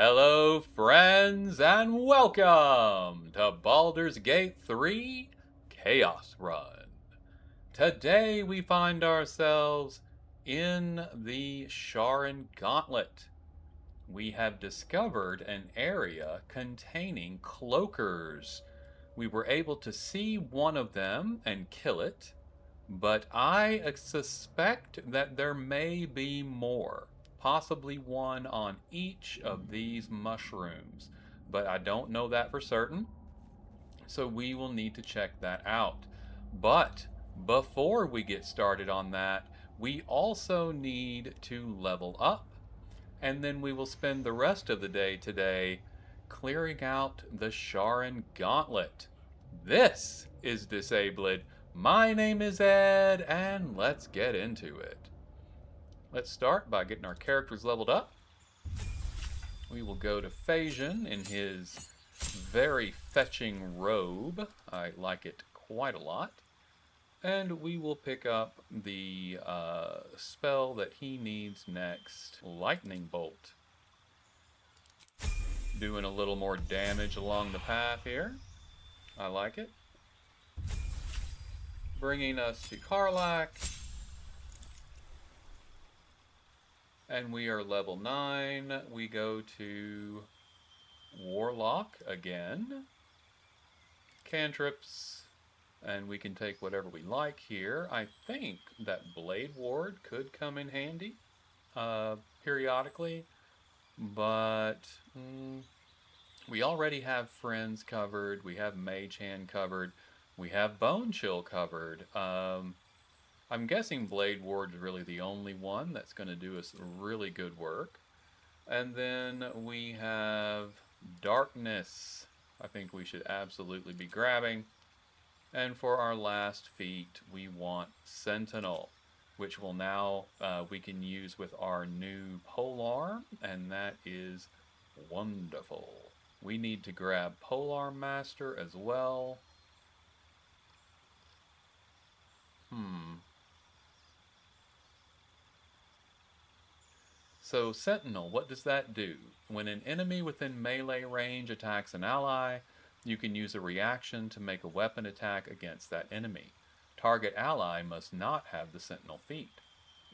Hello, friends, and welcome to Baldur's Gate 3 Chaos Run. Today we find ourselves in the Sharan Gauntlet. We have discovered an area containing cloakers. We were able to see one of them and kill it, but I suspect that there may be more. Possibly one on each of these mushrooms, but I don't know that for certain, so we will need to check that out. But before we get started on that, we also need to level up, and then we will spend the rest of the day today clearing out the Sharan Gauntlet. This is Disabled. My name is Ed, and let's get into it. Let's start by getting our characters leveled up. We will go to Phagian in his very fetching robe. I like it quite a lot. And we will pick up the spell that he needs next, Lightning Bolt. Doing a little more damage along the path here. I like it. Bringing us to Karlach. And we are level 9. We go to Warlock again. Cantrips. And we can take whatever we like here. I think that Blade Ward could come in handy periodically. But we already have Friends covered. We have Mage Hand covered. We have Bone Chill covered. I'm guessing Blade Ward is really the only one that's going to do us really good work. And then we have Darkness. I think we should absolutely be grabbing. And for our last feat, we want Sentinel, which will now we can use with our new polearm, and that is wonderful. We need to grab Polearm Master as well. So Sentinel, what does that do? When an enemy within melee range attacks an ally, you can use a reaction to make a weapon attack against that enemy. Target ally must not have the Sentinel feat.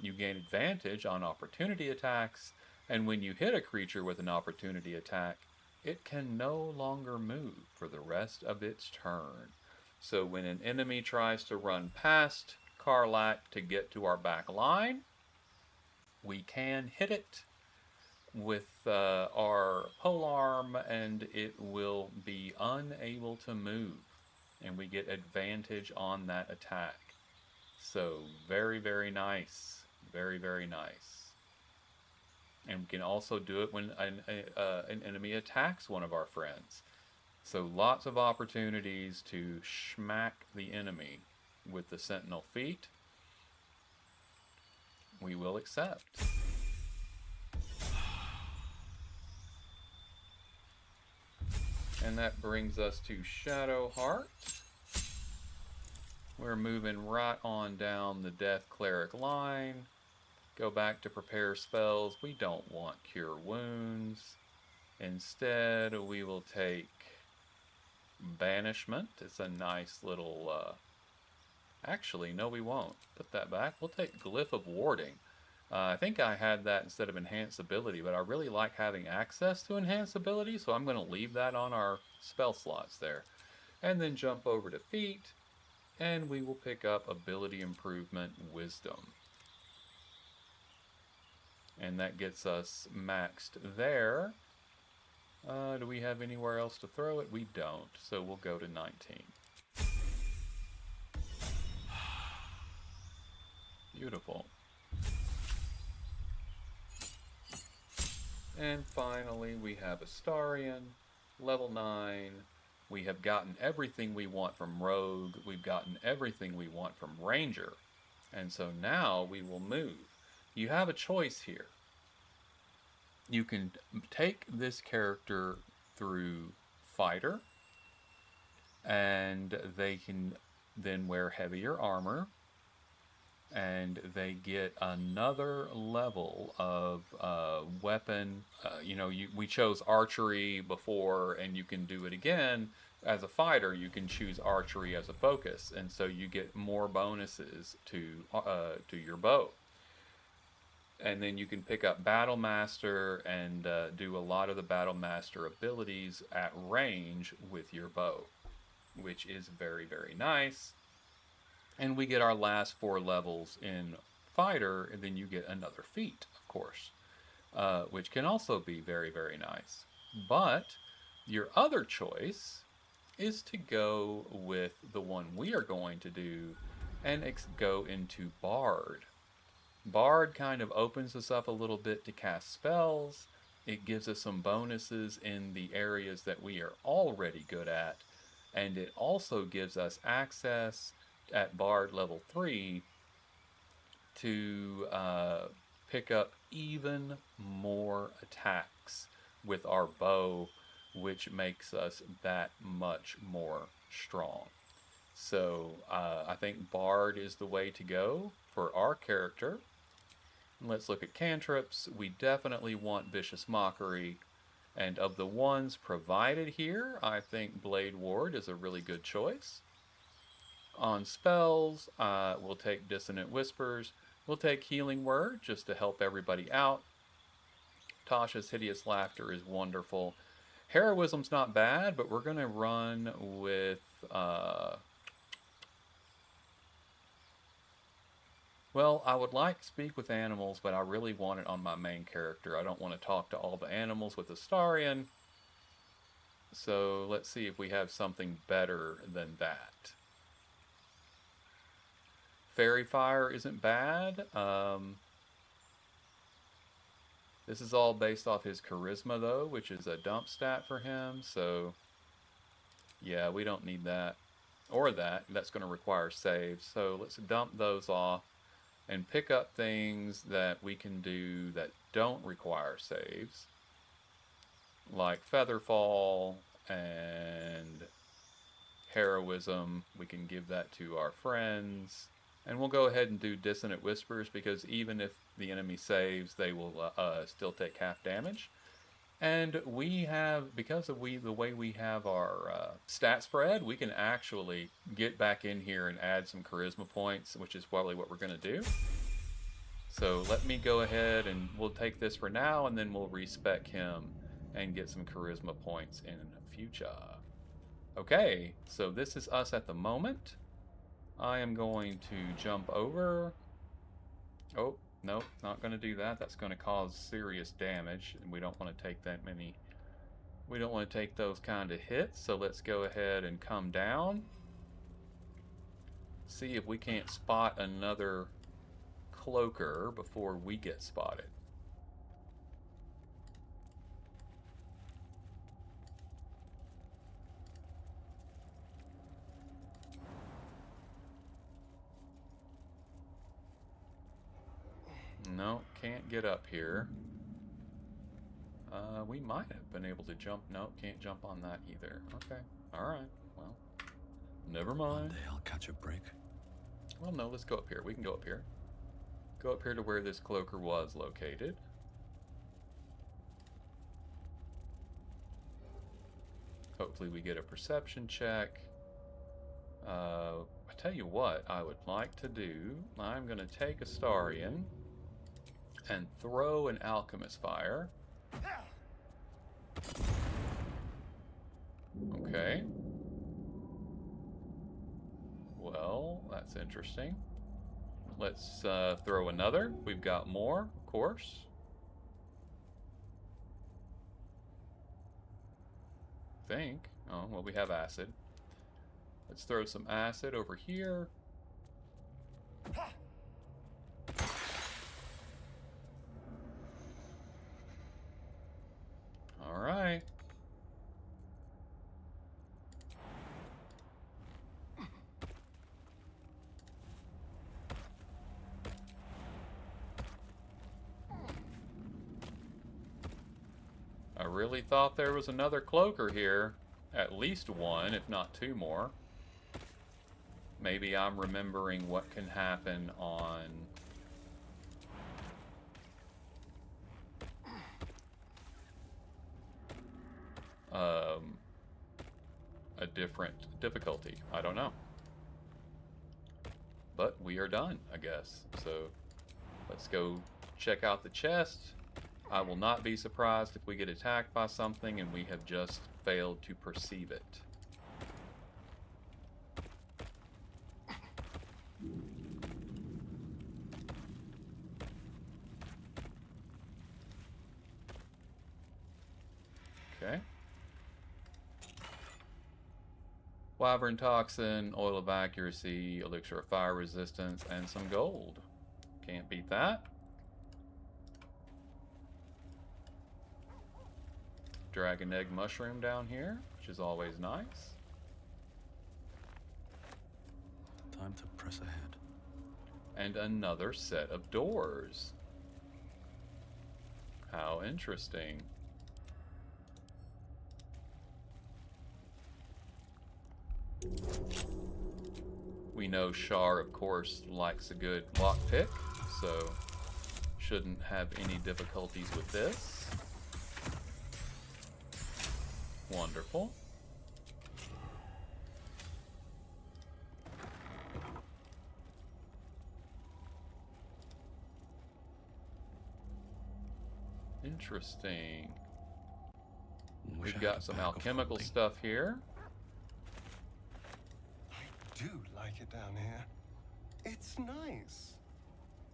You gain advantage on opportunity attacks, and when you hit a creature with an opportunity attack, it can no longer move for the rest of its turn. So when an enemy tries to run past Karlach to get to our back line, we can hit it with our polearm and it will be unable to move, and we get advantage on that attack. So very, very nice. Very, very nice. And we can also do it when an enemy attacks one of our friends. So lots of opportunities to smack the enemy with the Sentinel feat. We will accept. And that brings us to Shadowheart. We're moving right on down the Death Cleric line. Go back to prepare spells. We don't want Cure Wounds. Instead, we will take Banishment. It's a nice little... Actually, no, we won't. Put that back. We'll take Glyph of Warding. I think I had that instead of Enhanced Ability, but I really like having access to Enhanced Ability, so I'm going to leave that on our spell slots there. And then jump over to Feat, and we will pick up Ability Improvement Wisdom. And that gets us maxed there. Do we have anywhere else to throw it? We don't, so we'll go to 19. Beautiful. And finally, we have Astarion, level 9. We have gotten everything we want from Rogue. We've gotten everything we want from Ranger. And so now we will move. You have a choice here. You can take this character through Fighter, and they can then wear heavier armor. and they get another level of weapon. We chose archery before, and you can do it again. As a fighter, you can choose archery as a focus, and so you get more bonuses to your bow. And then you can pick up Battle Master and do a lot of the Battle Master abilities at range with your bow, which is very, very nice. And we get our last 4 levels in Fighter, and then you get another feat, of course, which can also be very, very nice. But your other choice is to go with the one we are going to do and go into Bard. Bard kind of opens us up a little bit to cast spells. It gives us some bonuses in the areas that we are already good at. And it also gives us access at Bard level 3 to pick up even more attacks with our bow, which makes us that much more strong. So I think Bard is the way to go for our character. Let's look at cantrips. We definitely want Vicious Mockery. And of the ones provided here, I think Blade Ward is a really good choice. On spells, we'll take Dissonant Whispers. We'll take Healing Word just to help everybody out. Tasha's Hideous Laughter is wonderful. Heroism's not bad, but we're going to run with... Well, I would like Speak with Animals, but I really want it on my main character. I don't want to talk to all the animals with Astarion. So let's see if we have something better than that. Fairy Fire isn't bad. This is all based off his charisma, though, which is a dump stat for him. So, yeah, we don't need that. Or that. That's going to require saves. So let's dump those off and pick up things that we can do that don't require saves, like Featherfall and Heroism. We can give that to our friends. And we'll go ahead and do Dissonant Whispers, because even if the enemy saves, they will still take half damage. And we have, because of the way we have our stat spread, we can actually get back in here and add some charisma points, which is probably what we're going to do. So let me go ahead and we'll take this for now, and then we'll respec him and get some charisma points in future. Okay, so this is us at the moment. I am going to jump over. Oh, nope, not going to do that. That's going to cause serious damage, and we don't want to take that many. We don't want to take those kind of hits, so let's go ahead and come down. See if we can't spot another cloaker before we get spotted. No, can't get up here. We might have been able to jump. No, can't jump on that either. Okay, alright, well, never mind. One day I'll catch a break. Well, no, let's go up here. We can go up here. Go up here to where this cloaker was located. Hopefully we get a perception check. I tell you what I would like to do. I'm going to take Astarion and throw an Alchemist Fire. Okay. Well, that's interesting. Let's throw another. We've got more, of course. Think. Oh, well, we have acid. Let's throw some acid over here. All right. I really thought there was another cloaker here. At least one, if not two more. Maybe I'm remembering what can happen on a different difficulty. I don't know. But we are done, I guess. So let's go check out the chest. I will not be surprised if we get attacked by something and we have just failed to perceive it. Okay. Wyvern toxin, oil of accuracy, elixir of fire resistance, and some gold. Can't beat that. Dragon egg mushroom down here, which is always nice. Time to press ahead. And another set of doors. How interesting. We know Shar, of course, likes a good lockpick, so shouldn't have any difficulties with this. Wonderful. Interesting. We've got some alchemical stuff here. I do like it down here. It's nice.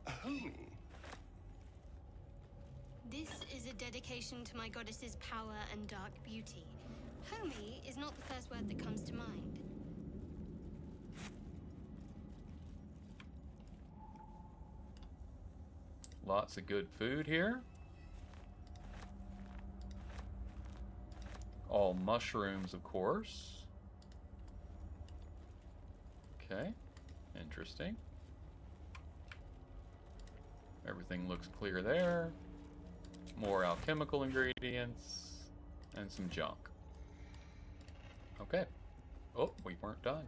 Homey. This is a dedication to my goddess's power and dark beauty. Homey is not the first word that comes to mind. Lots of good food here. All mushrooms, of course. Okay, interesting. Everything looks clear there. More alchemical ingredients and some junk. Okay. Oh, we weren't done.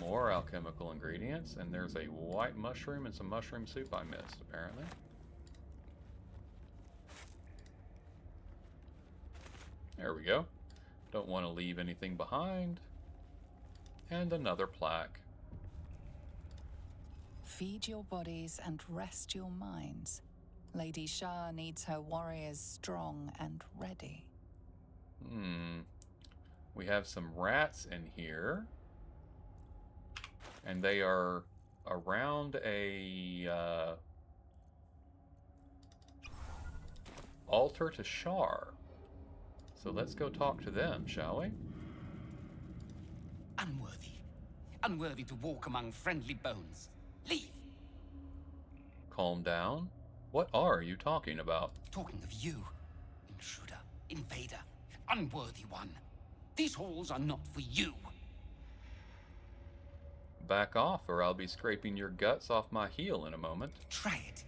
More alchemical ingredients, and there's a white mushroom and some mushroom soup I missed, apparently. There we go. Don't want to leave anything behind. And another plaque. Feed your bodies and rest your minds. Lady Shah needs her warriors strong and ready. We have some rats in here. And they are around a altar to Shar. So let's go talk to them, shall we? Unworthy. Unworthy to walk among friendly bones. Leave. Calm down. What are you talking about? Talking of you. Intruder. Invader. Unworthy one. These halls are not for you. Back off, or I'll be scraping your guts off my heel in a moment. Try it.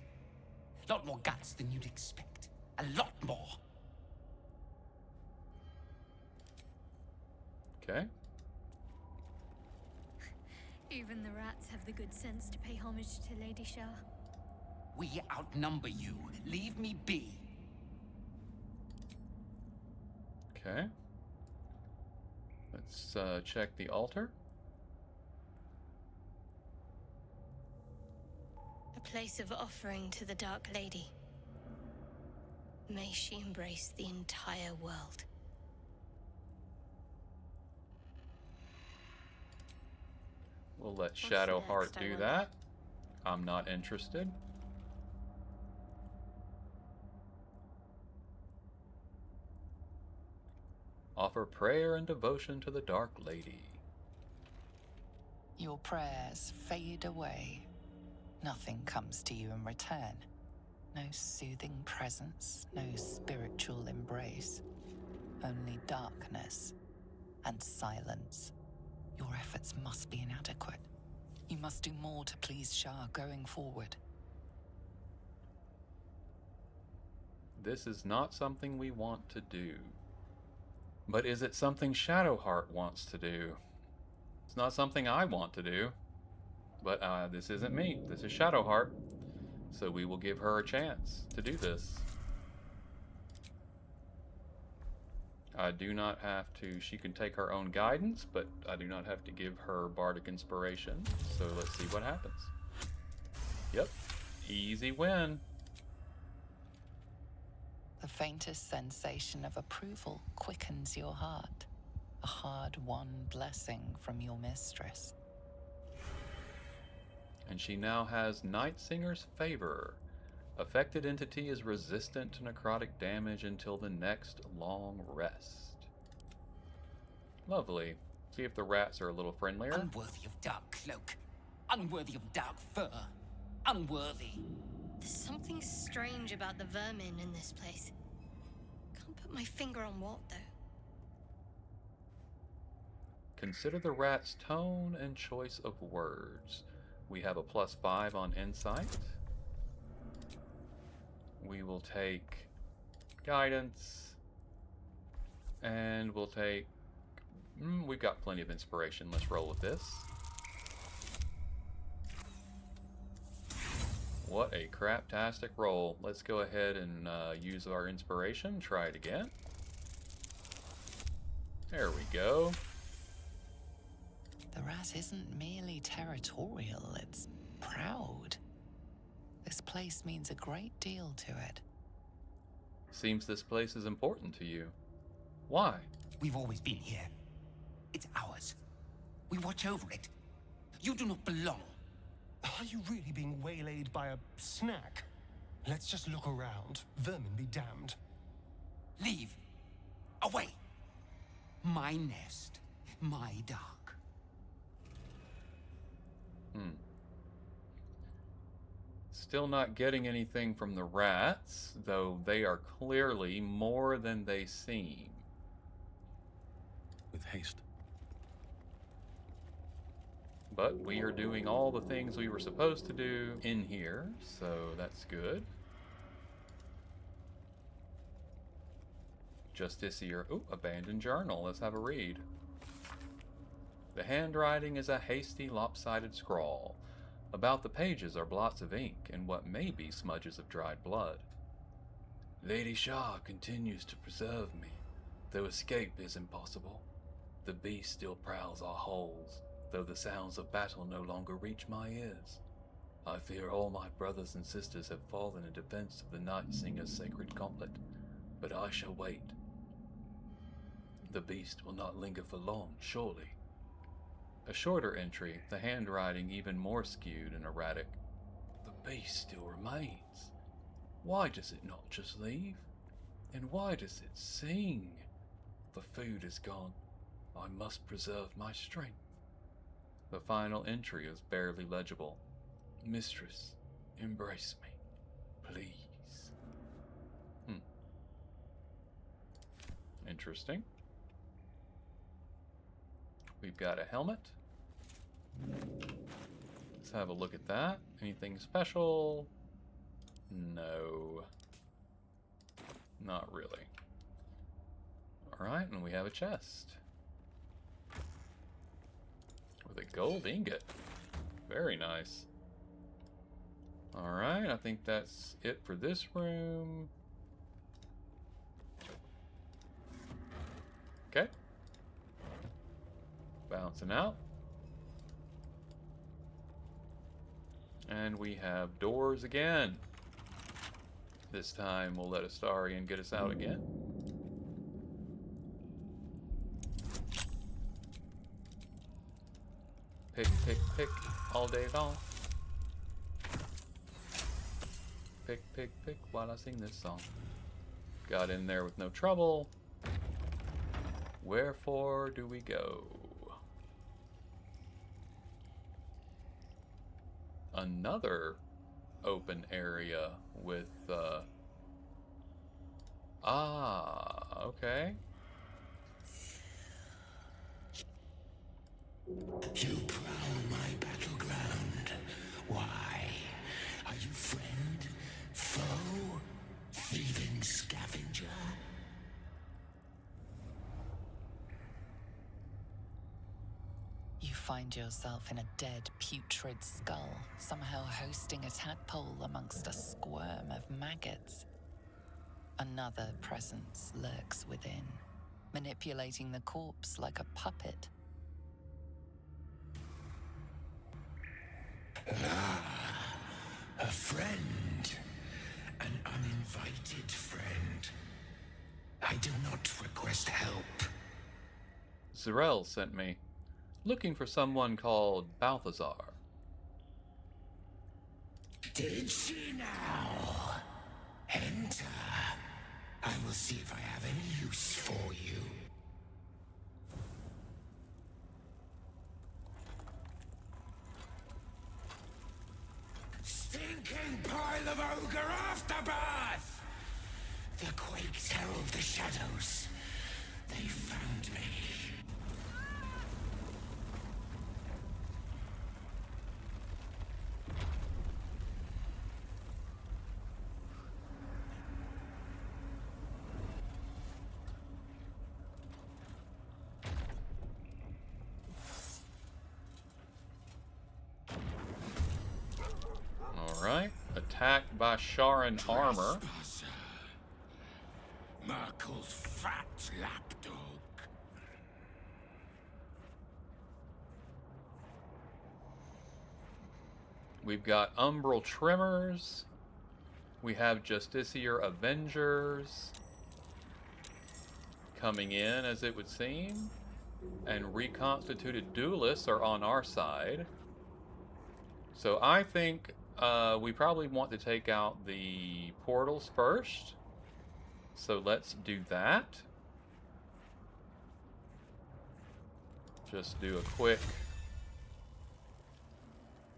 Lot more guts than you'd expect. A lot more. Okay. Even the rats have the good sense to pay homage to Lady Shah. We outnumber you. Leave me be. Okay. Let's check the altar. A place of offering to the Dark Lady. May she embrace the entire world. We'll let What's Shadowheart next, I do wonder? that. I'm not interested. Offer prayer and devotion to the Dark Lady. Your prayers fade away. Nothing comes to you in return. No soothing presence, no spiritual embrace. Only darkness and silence. Your efforts must be inadequate. You must do more to please Shah going forward. This is not something we want to do. But is it something Shadowheart wants to do? It's not something I want to do. But this isn't me. This is Shadowheart. So we will give her a chance to do this. I do not have to... She can take her own guidance, but I do not have to give her bardic inspiration. So let's see what happens. Yep. Easy win. The faintest sensation of approval quickens your heart. A hard-won blessing from your mistress. And she now has Night Singer's Favor. Affected entity is resistant to necrotic damage until the next long rest. Lovely. See if the rats are a little friendlier. Unworthy of dark cloak. Unworthy of dark fur. Unworthy. There's something strange about the vermin in this place. Can't put my finger on what, though. Consider the rat's tone and choice of words. We have a +5 on insight. We will take guidance. And we'll take... we've got plenty of inspiration. Let's roll with this. What a craptastic roll. Let's go ahead and use our inspiration. Try it again. There we go. The rat isn't merely territorial, it's proud. This place means a great deal to it. Seems this place is important to you. Why? We've always been here. It's ours. We watch over it. You do not belong. Are you really being waylaid by a snack? Let's just look around. Vermin be damned. Leave. Away. My nest. My dark. Still not getting anything from the rats, though they are clearly more than they seem. With haste. But we are doing all the things we were supposed to do in here, so that's good. Justiciar. Ooh, abandoned journal. Let's have a read. The handwriting is a hasty, lopsided scrawl. About the pages are blots of ink and what may be smudges of dried blood. Lady Shah continues to preserve me, though escape is impossible. The beast still prowls our halls, though the sounds of battle no longer reach my ears. I fear all my brothers and sisters have fallen in defense of the Night Singer's sacred gauntlet, but I shall wait. The beast will not linger for long, surely. A shorter entry, the handwriting even more skewed and erratic. The beast still remains. Why does it not just leave? And why does it sing? The food is gone. I must preserve my strength. The final entry is barely legible. Mistress, embrace me, please. Interesting. We've got a helmet. Let's have a look at that. Anything special? No. Not really. Alright, and we have a chest. With a gold ingot. Very nice. Alright, I think that's it for this room. Okay. Bouncing out. And we have doors again. This time we'll let Astarion get us out again. Pick, pick, pick all day long. Pick, pick, pick while I sing this song. Got in there with no trouble. Wherefore do we go? Another open area with okay. You prowl my battleground. Why? Are you friend? Foe? Thieving scavenger? find yourself in a dead, putrid skull, somehow hosting a tadpole amongst a squirm of maggots. Another presence lurks within, manipulating the corpse like a puppet. A friend. An uninvited friend. I do not request help. Zarel sent me, looking for someone called Balthazar. Did she now? Enter. I will see if I have any use for you. Stinking pile of ogre afterbirth! The quakes herald the shadows. They found me. Alright, attacked by Sharan armor. Merkel's fat lapdog. We've got Umbral Tremors. We have Justiciar Avengers coming in, as it would seem. And Reconstituted Duelists are on our side. So I think we probably want to take out the portals first. So let's do that. Just do a quick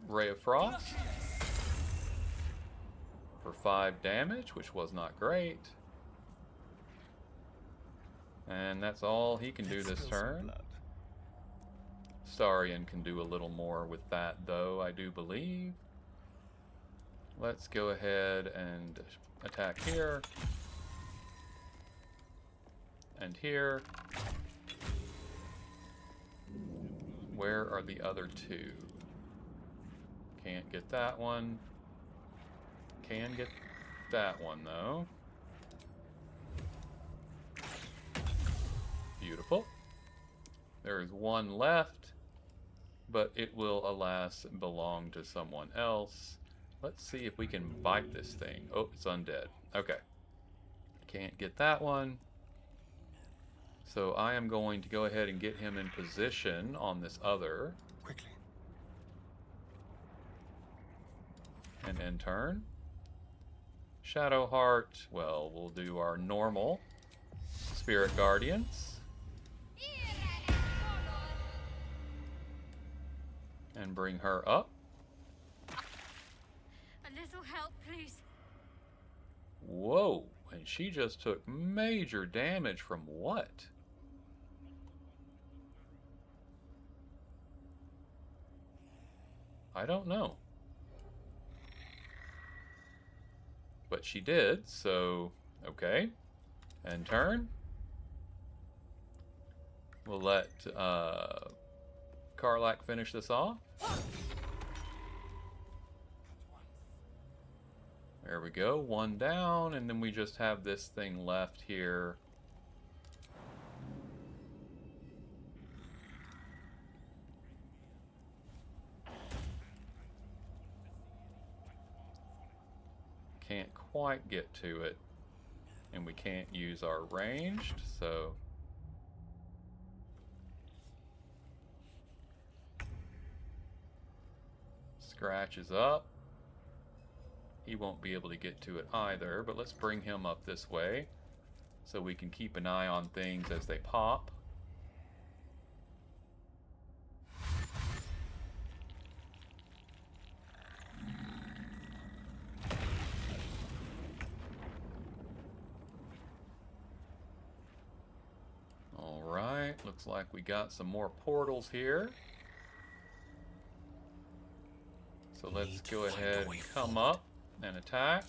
Ray of Frost for 5 damage, which was not great. And that's all he can do this turn. Starion can do a little more with that, though, I do believe. Let's go ahead and attack here. And here. Where are the other two? Can't get that one. Can get that one, though. Beautiful. There is one left, but it will, alas, belong to someone else. Let's see if we can bite this thing. Oh, it's undead. Okay. Can't get that one. So I am going to go ahead and get him in position on this other. Quickly. And end turn. Shadowheart. Well, we'll do our normal Spirit Guardians. And bring her up. A little help, please. Whoa, and she just took major damage from what? I don't know. But she did, so okay. End turn. We'll let Karlach finish this off. There we go, one down, and then we just have this thing left here. Can't quite get to it, and we can't use our ranged, so Scratch is up. He won't be able to get to it either, but let's bring him up this way so we can keep an eye on things as they pop. Alright, looks like we got some more portals here. So let's go ahead and come up and attack.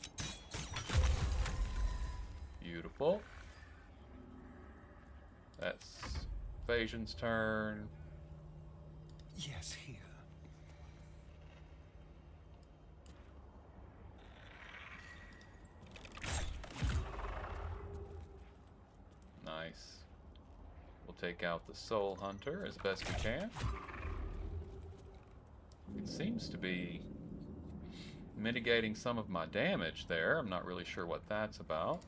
Beautiful. That's Phagian's turn. Yes, here. Nice. We'll take out the Soul Hunter as best we can. It seems to be mitigating some of my damage there. I'm not really sure what that's about.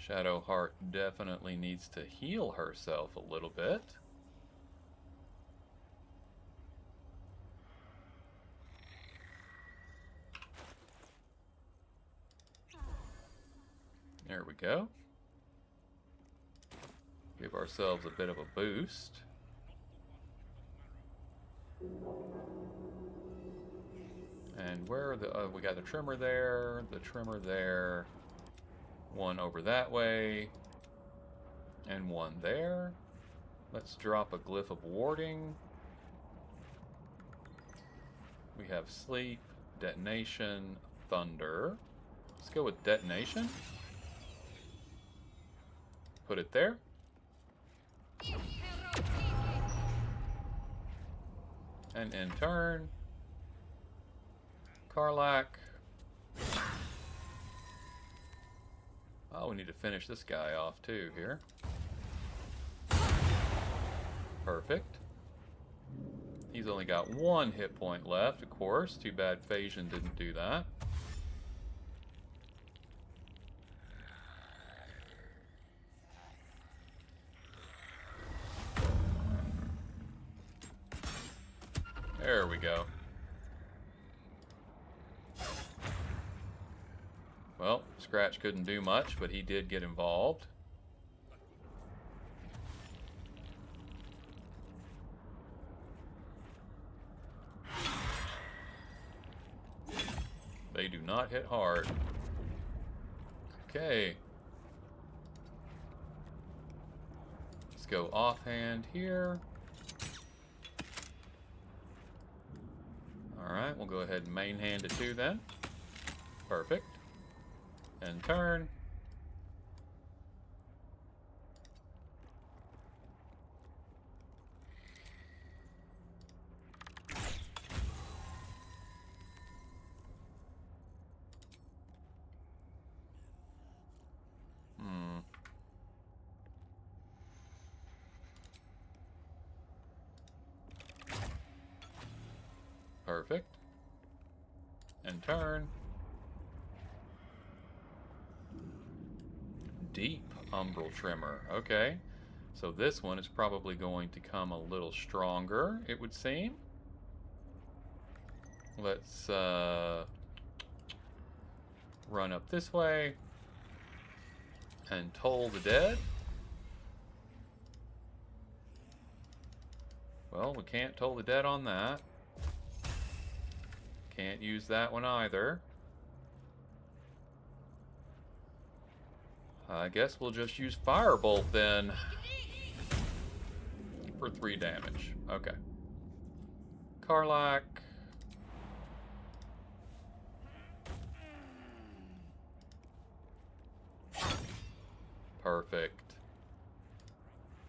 Shadowheart definitely needs to heal herself a little bit. There we go. Give ourselves a bit of a boost. And where are the... we got the trimmer there, the trimmer there. One over that way. And one there. Let's drop a glyph of warding. We have sleep, detonation, thunder. Let's go with detonation. Put it there. And in turn, Karlach. Oh, we need to finish this guy off too here. Perfect. He's only got one hit point left, of course. Too bad Phagian didn't do that. There we go. Well, Scratch couldn't do much, but he did get involved. They do not hit hard. Okay. Let's go offhand here. Alright, we'll go ahead and main hand it too then. Perfect. And turn. Perfect. And turn. Deep umbral trimmer. Okay. So this one is probably going to come a little stronger, it would seem. Let's run up this way and toll the dead. Well, we can't toll the dead on that. Can't use that one either. I guess we'll just use Firebolt then. For 3 damage. Okay. Karlach. Perfect.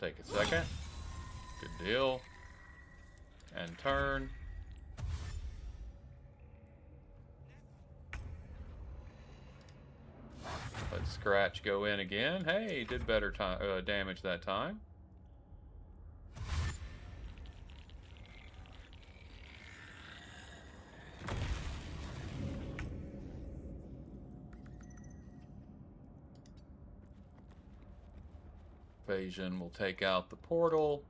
Take a second. Good deal. And turn. Let Scratch go in again. Hey, did better damage that time. Phagian will take out the portal.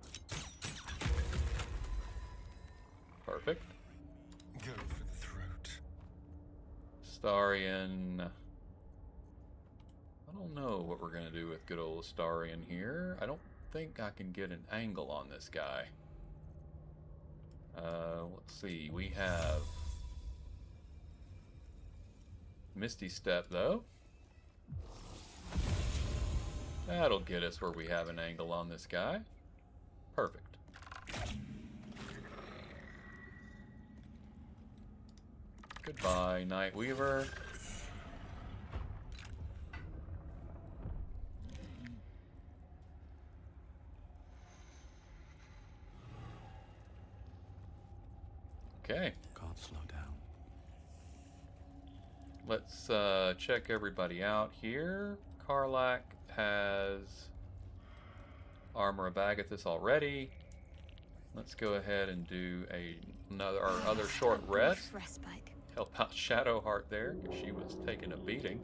Perfect. Go for the throat. Astarion. I don't know what we're going to do with good old Astarion here. I don't think I can get an angle on this guy. Let's see. We have Misty Step, though. That'll get us where we have an angle on this guy. Perfect. Goodbye, Night Weaver. Okay. Can't slow down. Let's check everybody out here. Karlak has Armor of Agathis already. Let's go ahead and do our other short rest. Respite. Help out Shadowheart there, because she was taking a beating.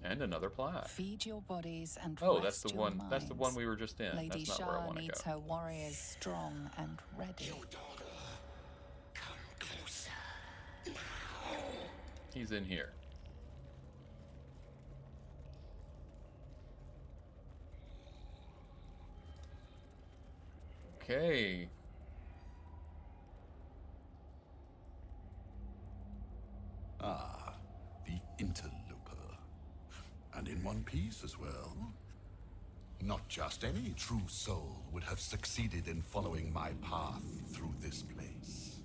And another plaque. Feed your bodies and Oh, rest that's the your one. minds. That's the one we were just in. Lady That's not where I Shah want to needs go. her warriors strong and ready. Your daughter, come closer. He's in here. Okay. Ah, the interloper. And in one piece as well. Not just any true soul would have succeeded in following my path through this place.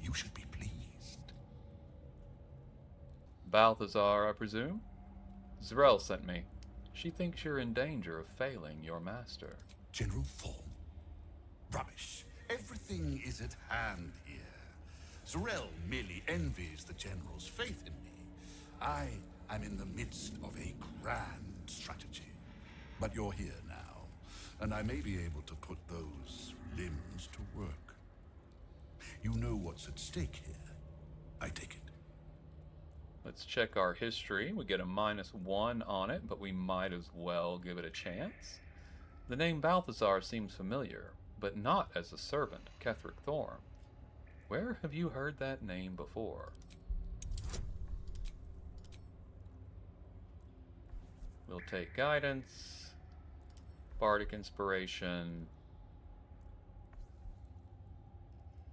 You should be pleased. Balthazar, I presume? Zrel sent me. She thinks you're in danger of failing your master. General Thorn? Rubbish. Everything is at hand here. Zrel merely envies the General's faith in me. I am in the midst of a grand strategy. But you're here now, and I may be able to put those limbs to work. You know what's at stake here. I take it. Let's check our history. We get a -1 on it, but we might as well give it a chance. The name Balthazar seems familiar, but not as a servant of Ketheric Thorm. Where have you heard that name before? We'll take guidance, bardic inspiration,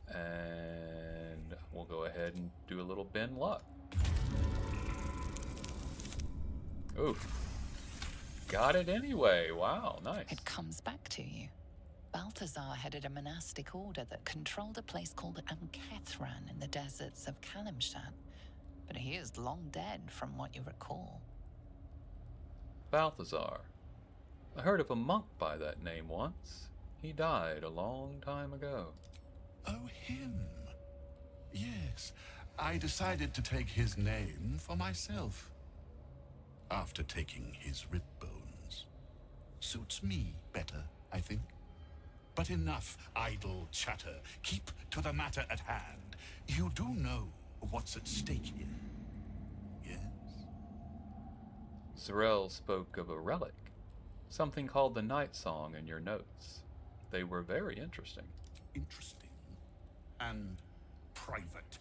and we'll go ahead and do a little bin luck. Oof. Got it anyway. Wow, nice. It comes back to you. Balthazar headed a monastic order that controlled a place called Ankethran in the deserts of Kalimshan. But he is long dead from what you recall. Balthazar. I heard of a monk by that name once. He died a long time ago. Oh, him. Yes, I decided to take his name for myself. After taking his rib bones. Suits me better, I think. But enough idle chatter. Keep to the matter at hand. You do know what's at stake here. Yes? Zrel spoke of a relic. Something called the Night Song in your notes. They were very interesting. Interesting. And private.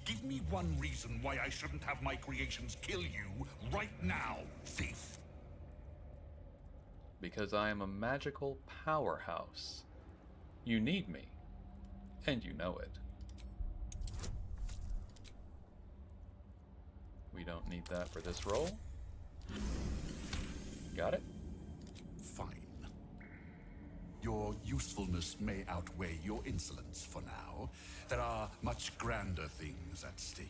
Give me one reason why I shouldn't have my creations kill you right now, thief. Because I am a magical powerhouse. You need me, and you know it. We don't need that for this roll. Got it? Fine. Your usefulness may outweigh your insolence for now. There are much grander things at stake.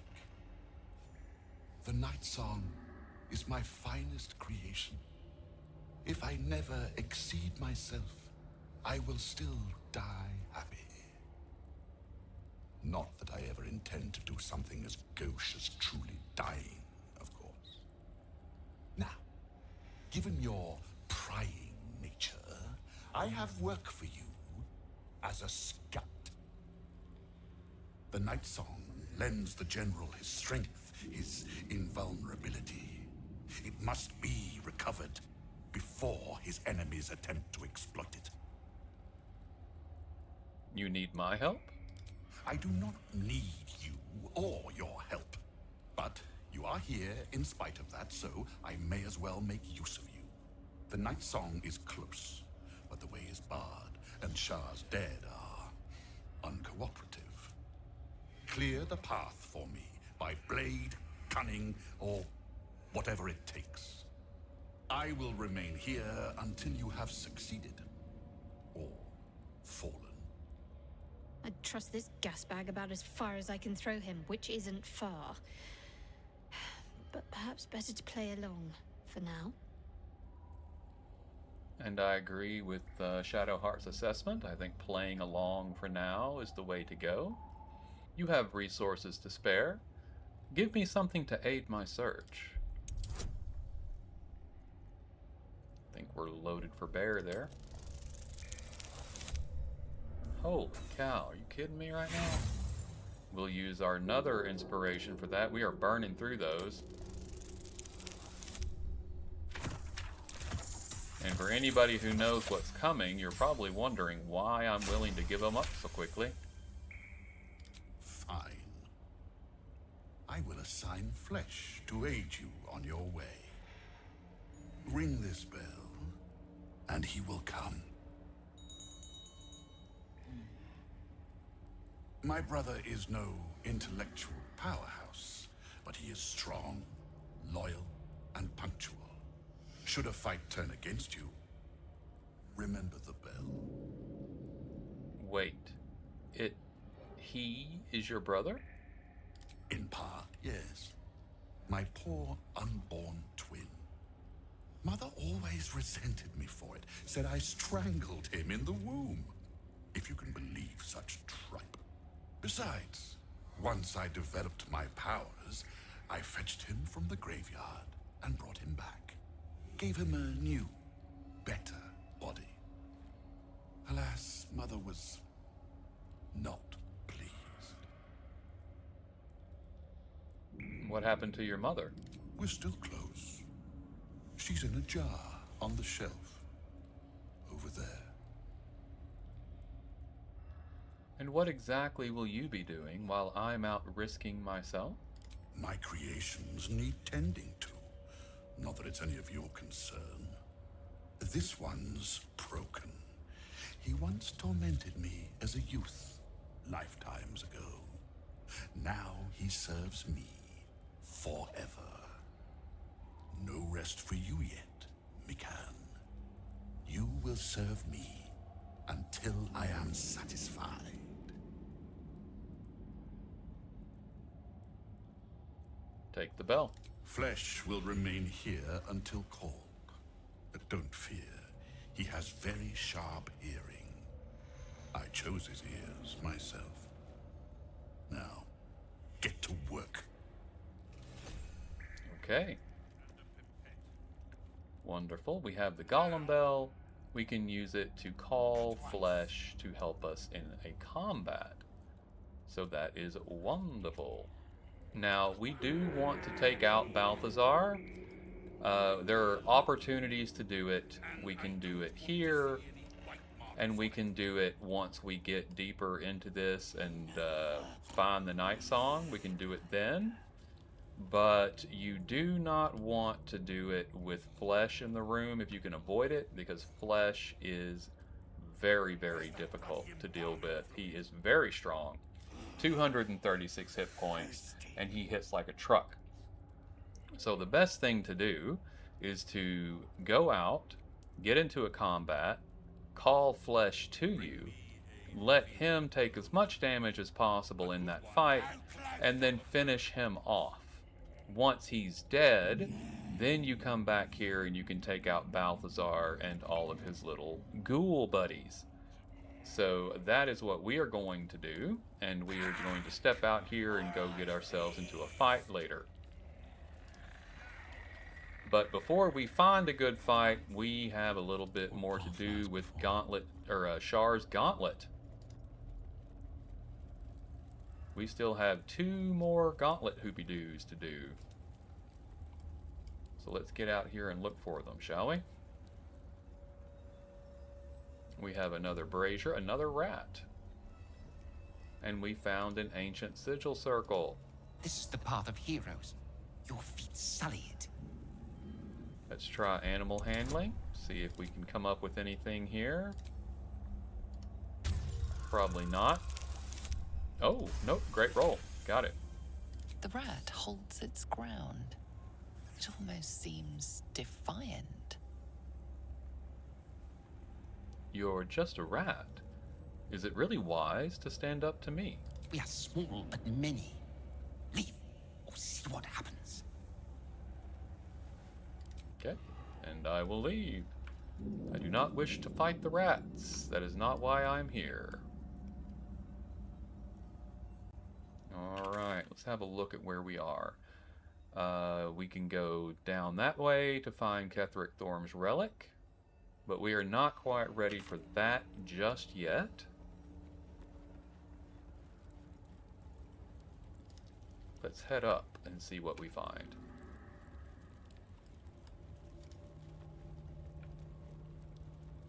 The Night Song is my finest creation. If I never exceed myself, I will still die happy. Not that I ever intend to do something as gauche as truly dying, of course. Now, given your prying nature, I have work for you as a scout. The Night Song lends the General his strength, his invulnerability. It must be recovered before his enemies attempt to exploit it. You need my help? I do not need you or your help. But you are here in spite of that, so I may as well make use of you. The Night Song is close, but the way is barred, and Shah's dead are uncooperative. Clear the path for me by blade, cunning, or whatever it takes. I will remain here until you have succeeded. Or fallen. I'd trust this gas bag about as far as I can throw him, which isn't far. But perhaps better to play along for now. And I agree with Shadowheart's assessment. I think playing along for now is the way to go. You have resources to spare. Give me something to aid my search. I think we're loaded for bear there. Holy cow, are you kidding me right now? We'll use our another inspiration for that. We are burning through those. And for anybody who knows what's coming, you're probably wondering why I'm willing to give them up so quickly. Fine. I will assign flesh to aid you on your way. Ring this bell, and he will come. My brother is no intellectual powerhouse, but he is strong, loyal, and punctual. Should a fight turn against you, remember the bell. Wait, he is your brother? In part, yes. My poor unborn twin. Mother always resented me for it, said I strangled him in the womb. If you can believe such tripe. Besides, once I developed my powers, I fetched him from the graveyard and brought him back. Gave him a new, better body. Alas, Mother was not pleased. What happened to your mother? We're still close. She's in a jar on the shelf over there. And what exactly will you be doing while I'm out risking myself? My creations need tending to. Not that it's any of your concern. This one's broken. He once tormented me as a youth, lifetimes ago. Now he serves me forever. No rest for you yet, Mikan. You will serve me until I am satisfied. Take the bell. Flesh will remain here until called. But don't fear, he has very sharp hearing. I chose his ears myself. Now, get to work. Okay. Wonderful. We have the Golem Bell. We can use it to call flesh to help us in a combat. So that is wonderful. Now, we do want to take out Balthazar. There are opportunities to do it. We can do it here, and we can do it once we get deeper into this and find the Night Song. We can do it then. But you do not want to do it with flesh in the room if you can avoid it, because flesh is very, very difficult to deal with. He is very strong. 236 hit points, and he hits like a truck. So the best thing to do is to go out, get into a combat, call flesh to you, let him take as much damage as possible in that fight, and then finish him off. Once he's dead, then you come back here and you can take out Balthazar and all of his little ghoul buddies. So that is what we are going to do, and we are going to step out here and go get ourselves into a fight later. But before we find a good fight, we have a little bit more to do with Shar's Gauntlet. We still have 2 more Gauntlet Hoopy-Doos to do. So let's get out here and look for them, shall we? We have another brazier, another rat. And we found an ancient sigil circle. This is the path of heroes. Your feet sully it. Let's try animal handling. See if we can come up with anything here. Probably not. Oh, nope, great roll. Got it. The rat holds its ground. It almost seems defiant. You're just a rat. Is it really wise to stand up to me? We are small but many. Leave or see what happens. Okay, and I will leave. I do not wish to fight the rats. That is not why I'm here. Alright, let's have a look at where we are. We can go down that way to find Ketheric Thorm's relic, but we are not quite ready for that just yet. Let's head up and see what we find.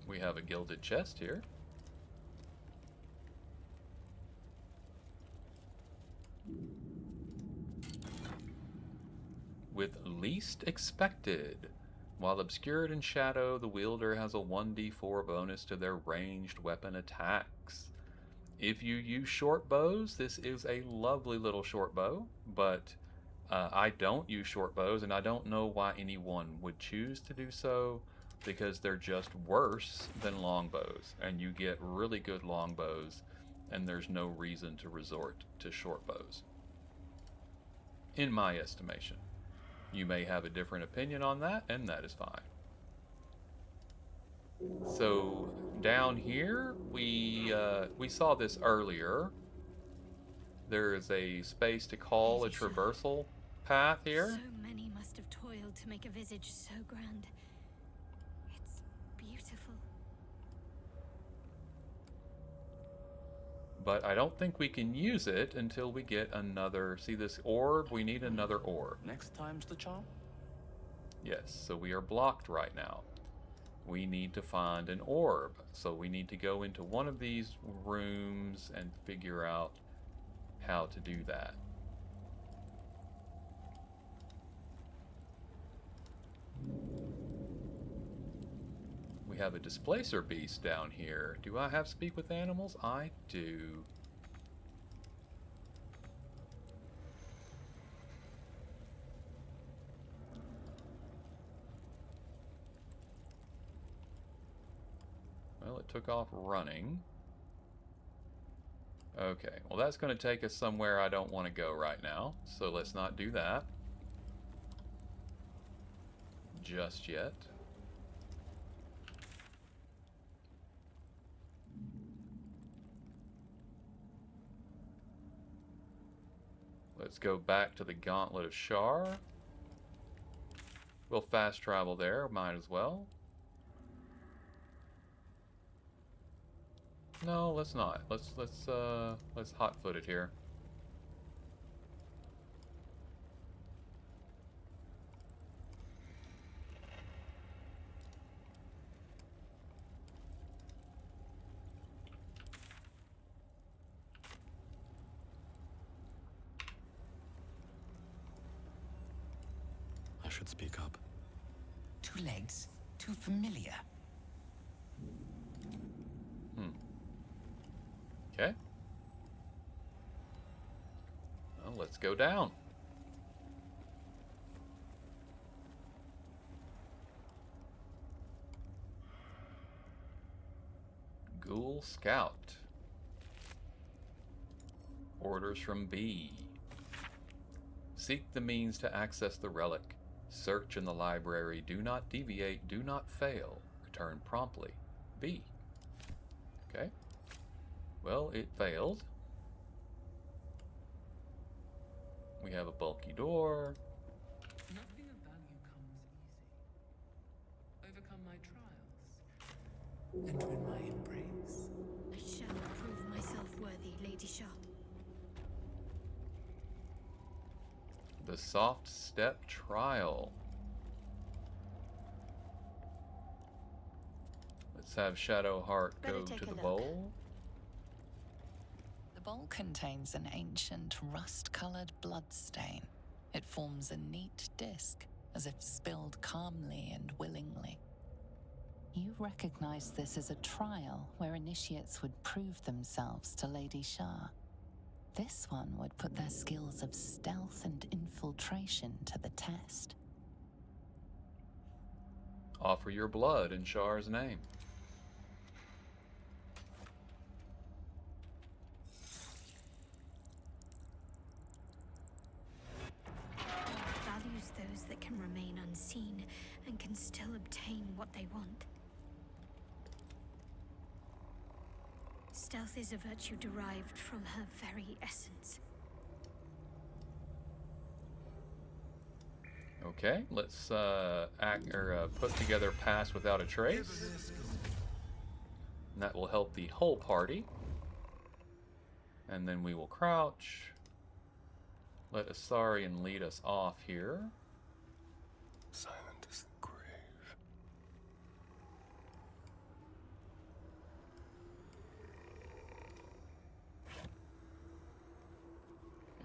We have a gilded chest here. With least expected. While obscured in shadow, the wielder has a 1d4 bonus to their ranged weapon attacks. If you use short bows, this is a lovely little short bow, but I don't use short bows, and I don't know why anyone would choose to do so, because they're just worse than longbows, and you get really good longbows, and there's no reason to resort to short bows, in my estimation. You may have a different opinion on that, and that is fine. So down here, we saw this earlier. There is a space to call a traversal path here. So many must have toiled to make a visage so grand. It's beautiful. But I don't think we can use it until we get another... See this orb? We need another orb. Next time's the charm? Yes, so we are blocked right now. We need to find an orb. So we need to go into one of these rooms and figure out how to do that. We have a displacer beast down here. Do I have speak with animals? I do. Well, it took off running. Okay, well that's going to take us somewhere I don't want to go right now, so let's not do that just yet. Let's go back to the Gauntlet of Shar. We'll fast travel there, might as well. No, let's not. Let's hot-foot it here. I should speak up. 2 legs, too familiar. Okay. Well, let's go down. Ghoul Scout. Orders from B. Seek the means to access the relic. Search in the library. Do not deviate. Do not fail. Return promptly. B. Okay. Well, it failed. We have a bulky door. Nothing of value comes easy. Overcome my trials. Enter in my embrace. I shall prove myself worthy, Lady Shah. The Soft Step Trial. Let's have Shadowheart Better go take to a the look. bowl. The bowl contains an ancient, rust-colored bloodstain. It forms a neat disc, as if spilled calmly and willingly. You recognize this as a trial where initiates would prove themselves to Lady Shah. This one would put their skills of stealth and infiltration to the test. Offer your blood in Shar's name. Values those that can remain unseen and can still obtain what they want. Stealth is a virtue derived from her very essence. Okay, let's put together Pass Without a Trace. And that will help the whole party. And then we will crouch. Let Asarian lead us off here. Silent as the grave.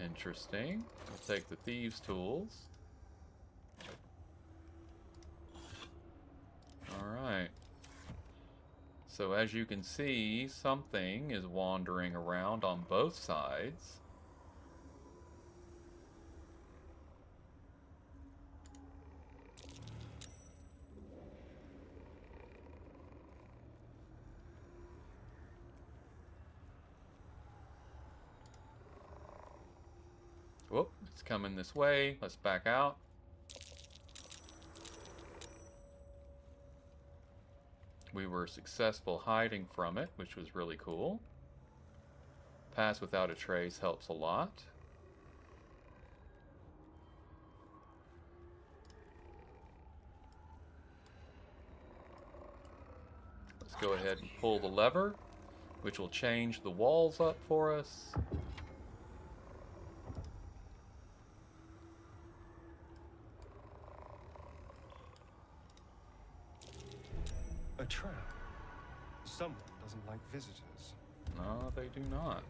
Interesting. We'll take the Thieves' Tools. Alright. So as you can see, something is wandering around on both sides. Whoop, it's coming this way. Let's back out. We were successful hiding from it, which was really cool. Pass Without a Trace helps a lot. Let's go ahead and pull the lever, which will change the walls up for us. A trap. Someone doesn't like visitors. No, they do not.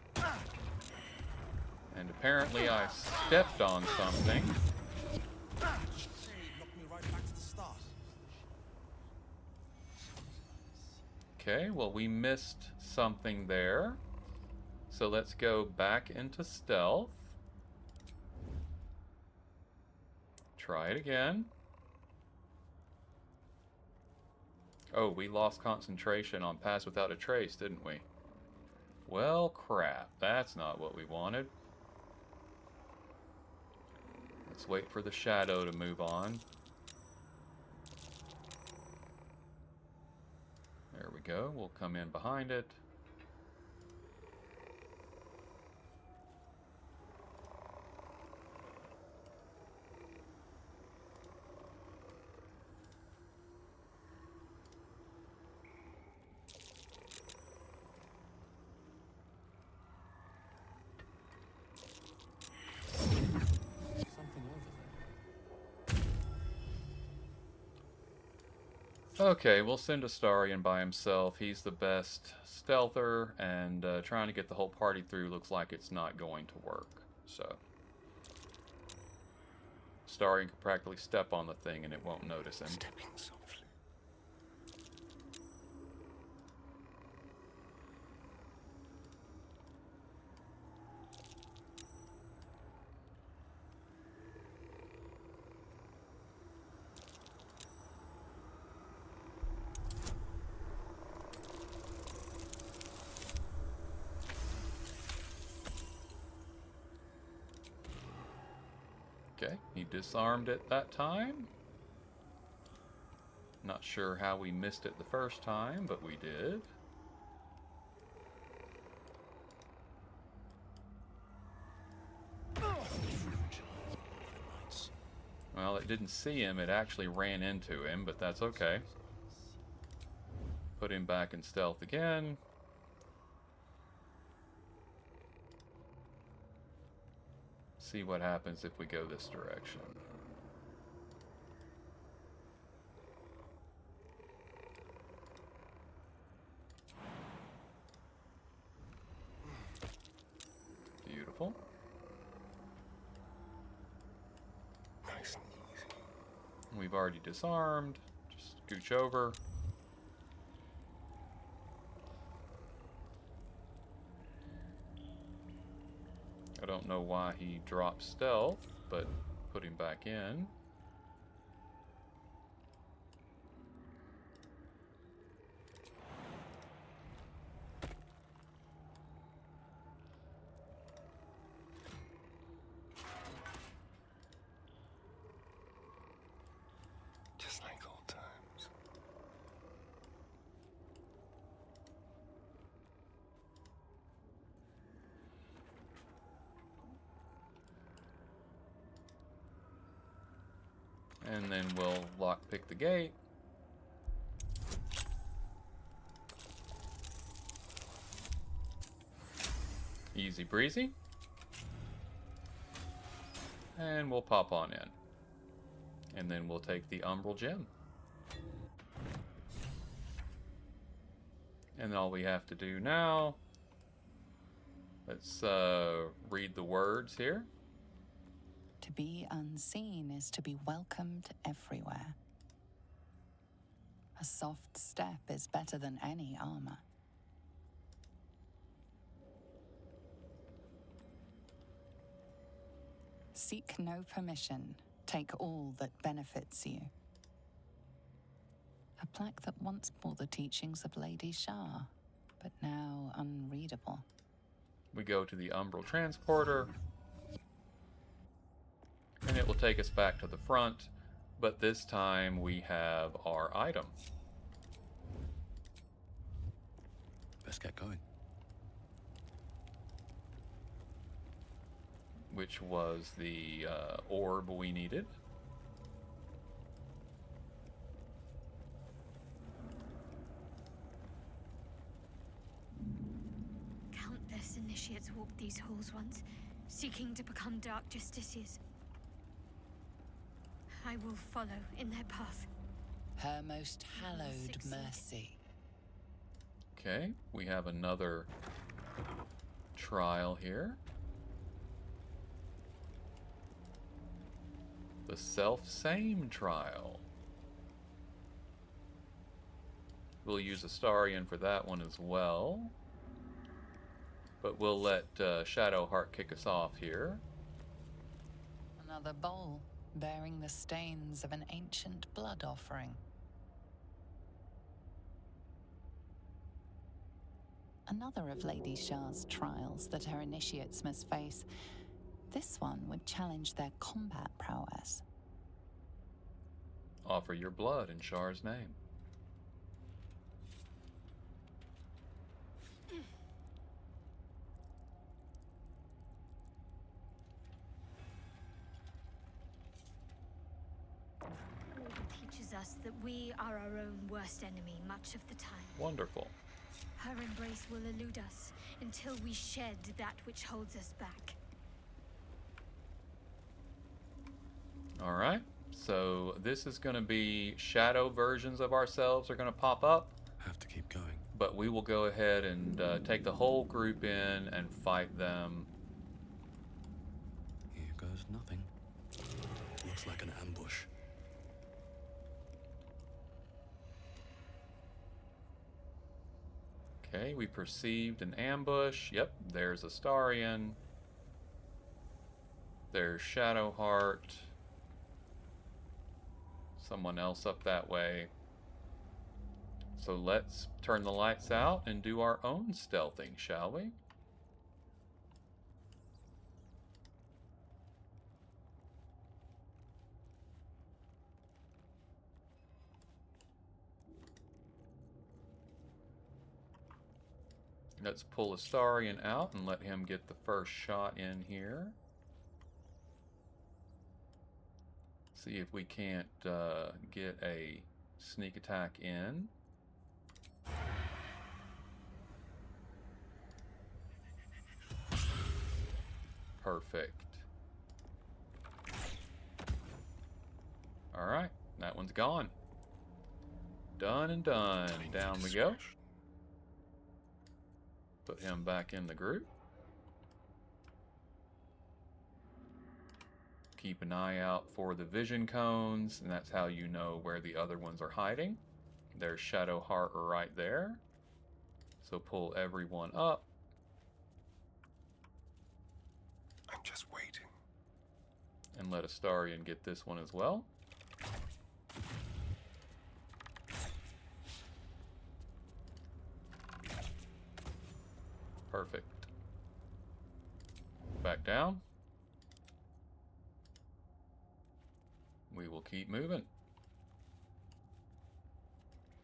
And apparently I stepped on something. Okay, well we missed something there. So let's go back into stealth. Try it again. Oh, we lost concentration on Pass Without a Trace, didn't we? Well, crap. That's not what we wanted. Let's wait for the shadow to move on. There we go. We'll come in behind it. Okay, we'll send Astarion by himself. He's the best stealther, and trying to get the whole party through looks like it's not going to work. So, Astarion can practically step on the thing and it won't notice him. Stepping softly. Okay, he disarmed it that time. Not sure how we missed it the first time, but we did. Well, it didn't see him, it actually ran into him, but that's okay. Put him back in stealth again. See what happens if we go this direction. Beautiful. Nice and easy. We've already disarmed. Just scooch over. I don't know why he dropped stealth, but put him back in. Just like old times. and then we'll lockpick the gate. Easy breezy. And we'll pop on in. And then we'll take the Umbral Gem. And all we have to do now, let's read the words here. To be unseen is to be welcomed everywhere. A soft step is better than any armor. Seek no permission. Take all that benefits you. A plaque that once bore the teachings of Lady Shah, but now unreadable. We go to the Umbral Transporter, and it will take us back to the front, but this time we have our item. Let's get going. Which was the orb we needed. Countless initiates walked these halls once, seeking to become dark justiciars. I will follow in their path. Her most hallowed Succeed. mercy. Okay, we have another trial here. The self-same trial. We'll use Astarion for that one as well. But we'll let Shadowheart kick us off here. Another bowl bearing the stains of an ancient blood offering. Another of Lady Shah's trials that her initiates must face. This one would challenge their combat prowess. Offer your blood in Shar's name. Teaches us that we are our own worst enemy much of the time. Wonderful. Her embrace will elude us until we shed that which holds us back. Alright, so this is going to be shadow versions of ourselves are going to pop up, Have to keep going. but we will go ahead and take the whole group in and fight them. Here goes nothing. Looks like an ambush. Okay, we perceived an ambush. Yep, there's Astarion. There's Shadowheart. Someone else up that way. So let's turn the lights out and do our own stealthing, shall we? Let's pull Astarion out and let him get the first shot in here. See if we can't get a sneak attack in. Perfect. Alright, that one's gone. Done and done. Down we go. Put him back in the group. Keep an eye out for the vision cones, and that's how you know where the other ones are hiding. There's Shadowheart right there. So pull everyone up. I'm just waiting. And let Astarion get this one as well. Perfect. Back down. We will keep moving.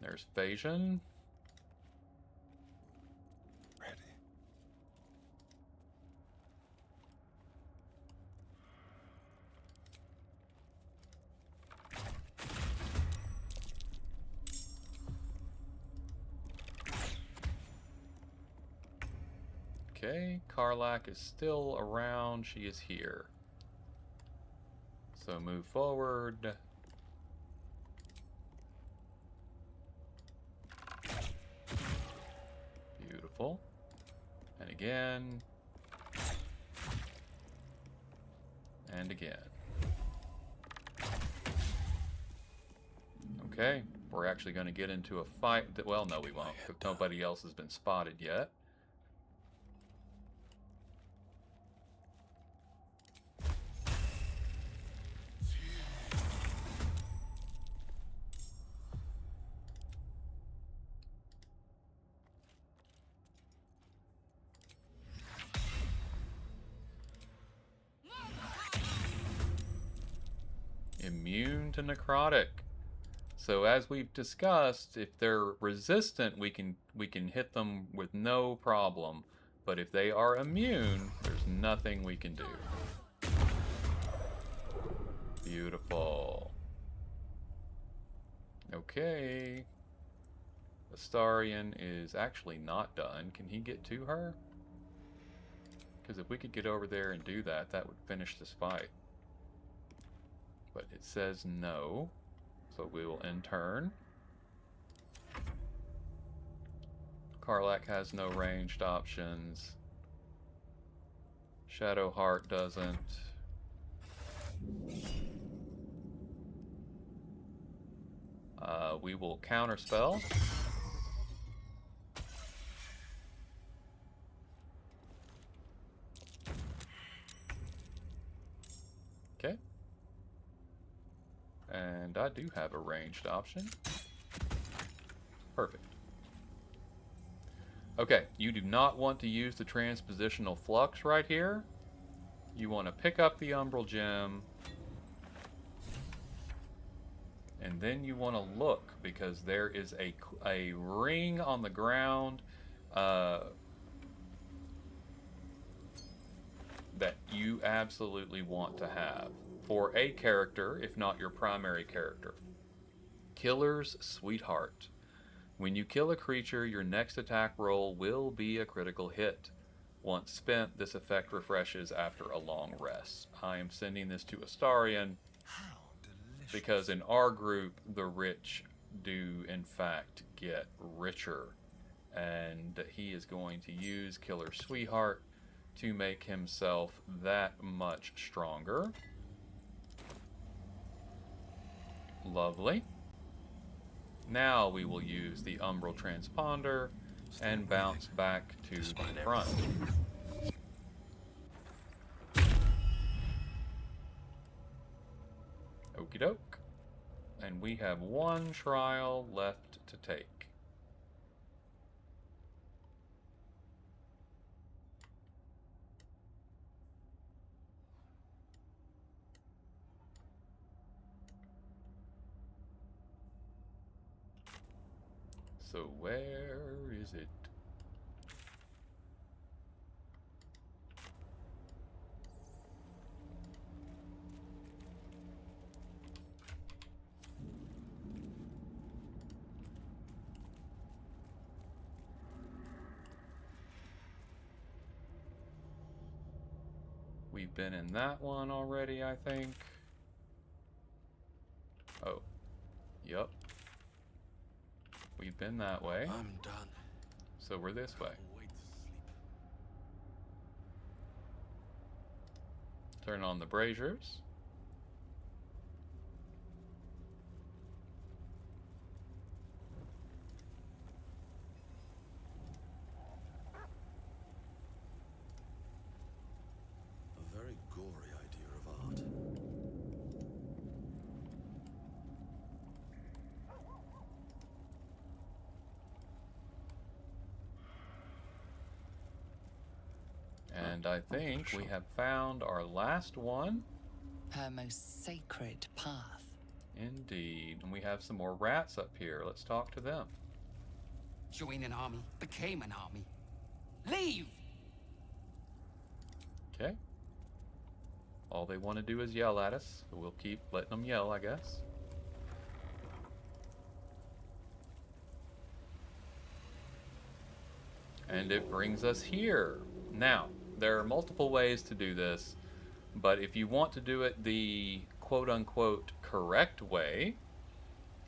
There's Phagian. Ready. Okay, Karlak is still around. She is here. So move forward. Beautiful. And again. And again. Okay, we're actually going to get into a fight. Well, no, we won't, because nobody else has been spotted yet. Immune to necrotic. So as we've discussed, if they're resistant, we can hit them with no problem. But if they are immune, there's nothing we can do. Beautiful. Okay. Astarion is actually not done. Can he get to her? Because if we could get over there and do that, that would finish this fight. But it says no. So we will end turn. Karlak has no ranged options. Shadowheart doesn't. We will counterspell. Okay. And I do have a ranged option. Perfect. Okay, you do not want to use the transpositional flux right here. You want to pick up the umbral gem. And then you want to look, because there is a ring on the ground that you absolutely want to have for a character, if not your primary character. Killer's Sweetheart. When you kill a creature, your next attack roll will be a critical hit. Once spent, this effect refreshes after a long rest. I am sending this to Astarion because in our group, the rich do in fact get richer. And he is going to use Killer Sweetheart to make himself that much stronger. Lovely. Now we will use the Umbral Transponder and bounce back to the front. Okie doke. And we have one trial left to take. So where is it? We've been in that one already, I think. Oh. Yep. We've been that way. I'm done. So we're this way. Wait to sleep. Turn on the braziers. A very gory idea of art. And I think we have found our last one. Her most sacred path. Indeed. And we have some more rats up here. Let's talk to them. Join an army, became an army. Leave! Okay. All they want to do is yell at us. So we'll keep letting them yell, I guess. And it brings us here. Now, there are multiple ways to do this, but if you want to do it the quote-unquote correct way,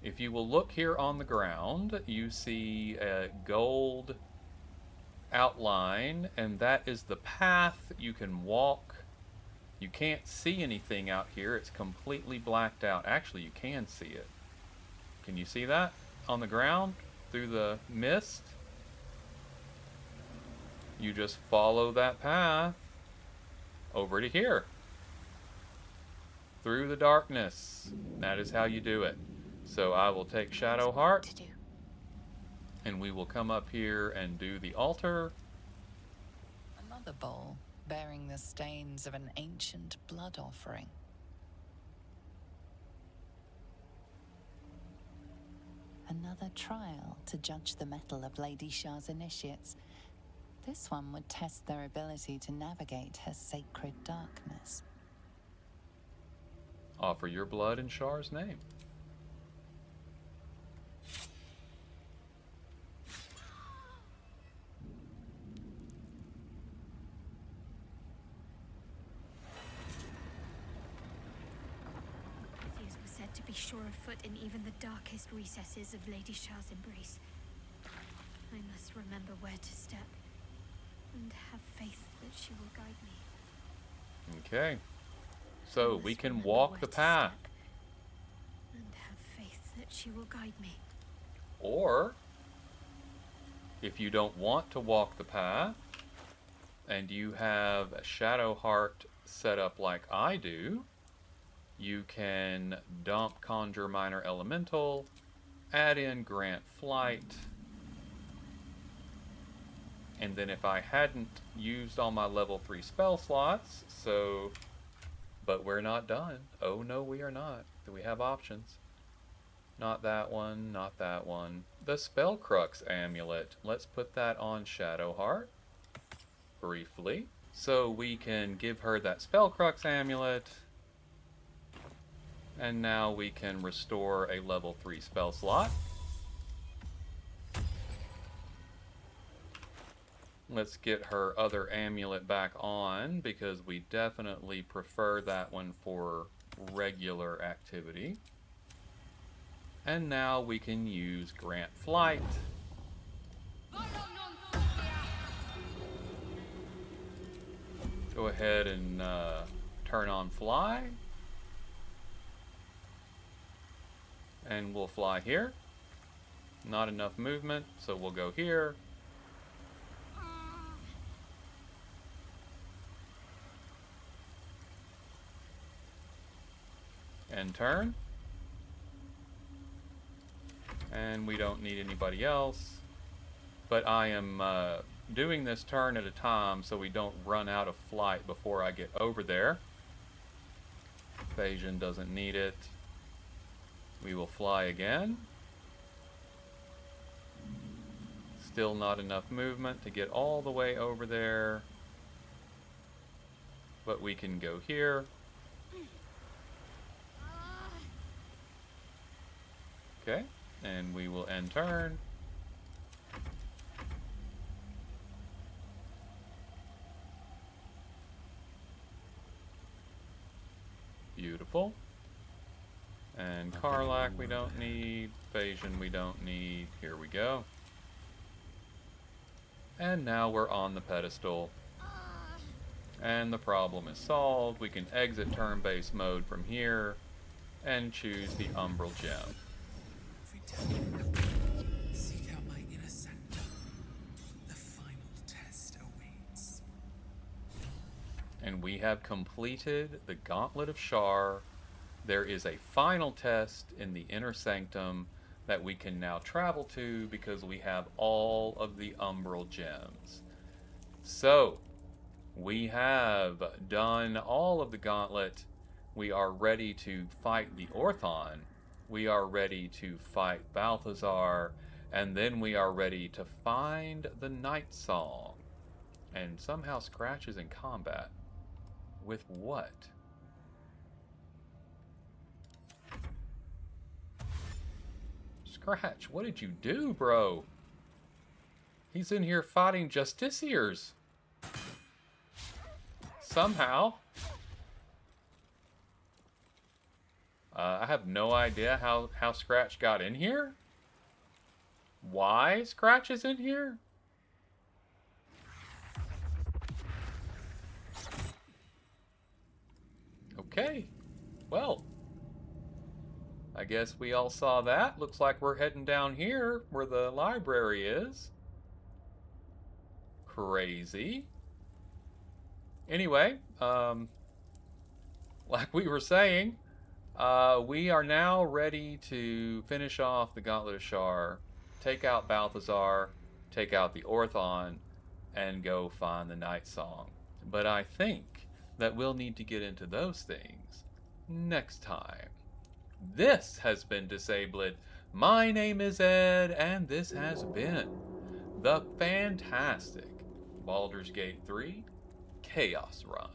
if you will look here on the ground, you see a gold outline, and that is the path you can walk. You can't see anything out here. It's completely blacked out. Actually, you can see it. Can you see that on the ground through the mist? You just follow that path over to here. Through the darkness. That is how you do it. So I will take Shadow Heart, and we will come up here and do the altar. Another bowl bearing the stains of an ancient blood offering. Another trial to judge the mettle of Lady Shah's initiates. This one would test their ability to navigate her sacred darkness. Offer your blood in Shar's name. These were said to be sure of foot in even the darkest recesses of Lady Shah's embrace. I must remember where to step, and have faith that she will guide me. Okay. So we can walk the path. And have faith that she will guide me. Or, if you don't want to walk the path, and you have a Shadow Heart set up like I do, you can dump Conjure Minor Elemental, add in Grant Flight, and then if I hadn't used all my level 3 spell slots, so... But we're not done. Oh no, we are not. Do we have options? Not that one, not that one. The Spellcrux Amulet. Let's put that on Shadow Heart. Briefly. So we can give her that Spellcrux Amulet. And now we can restore a level 3 spell slot. Let's get her other amulet back on, because we definitely prefer that one for regular activity. And now we can use Grant Flight. Go ahead and turn on Fly. And we'll fly here. Not enough movement, so we'll go here. And turn. And we don't need anybody else. But I am doing this turn at a time so we don't run out of flight before I get over there. Phagian doesn't need it. We will fly again. Still not enough movement to get all the way over there. But we can go here. Okay, and we will end turn. Beautiful. And Karlak we don't need. Phagian we don't need. Here we go. And now we're on the pedestal. And the problem is solved. We can exit turn-based mode from here and choose the Umbral Gem. Seek out my inner sanctum. The final test awaits. And we have completed the Gauntlet of Shar. There is a final test in the Inner Sanctum that we can now travel to because we have all of the Umbral Gems. So, we have done all of the Gauntlet. We are ready to fight the Orthon. We are ready to fight Balthazar. And then we are ready to find the Night Song. And somehow Scratch is in combat. With what? Scratch, what did you do, bro? He's in here fighting Justiciars. somehow. I have no idea how Scratch got in here. Why Scratch is in here? Okay, well, I guess we all saw that. Looks like we're heading down here where the library is. Crazy. Anyway, like we were saying, we are now ready to finish off the Gauntlet of Shar, take out Balthazar, take out the Orthon, and go find the Night Song. But I think that we'll need to get into those things next time. This has been Disablet. My name is Ed, and this has been the fantastic Baldur's Gate 3 Chaos Run.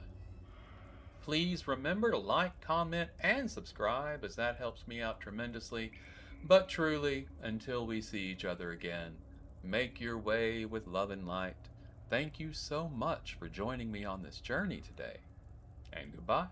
Please remember to like, comment, and subscribe, as that helps me out tremendously. But truly, until we see each other again, make your way with love and light. Thank you so much for joining me on this journey today, and goodbye.